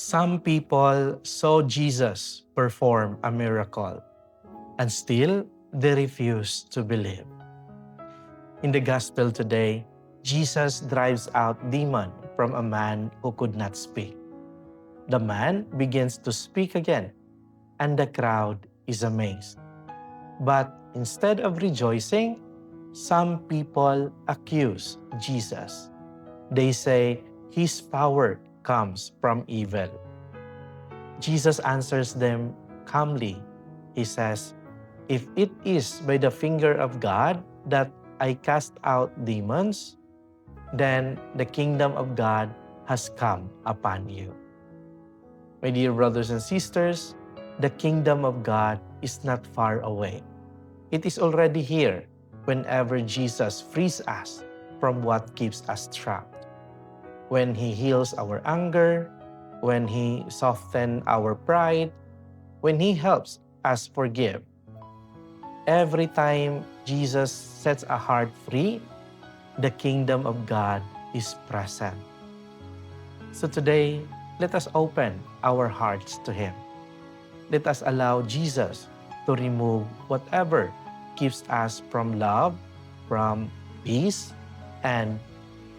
Some people saw Jesus perform a miracle, and still they refuse to believe. In the gospel today, Jesus drives out demon from a man who could not speak. The man begins to speak again, and the crowd is amazed. But instead of rejoicing, some people accuse Jesus. They say his power comes from evil. Jesus answers them calmly. He says, "If it is by the finger of God that I cast out demons, then the kingdom of God has come upon you." My dear brothers and sisters, the kingdom of God is not far away. It is already here whenever Jesus frees us from what keeps us trapped. When He heals our anger, when He softens our pride, when He helps us forgive. Every time Jesus sets a heart free, the kingdom of God is present. So today, let us open our hearts to Him. Let us allow Jesus to remove whatever keeps us from love, from peace, and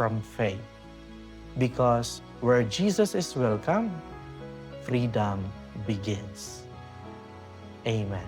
from faith. Because where Jesus is welcome, freedom begins. Amen.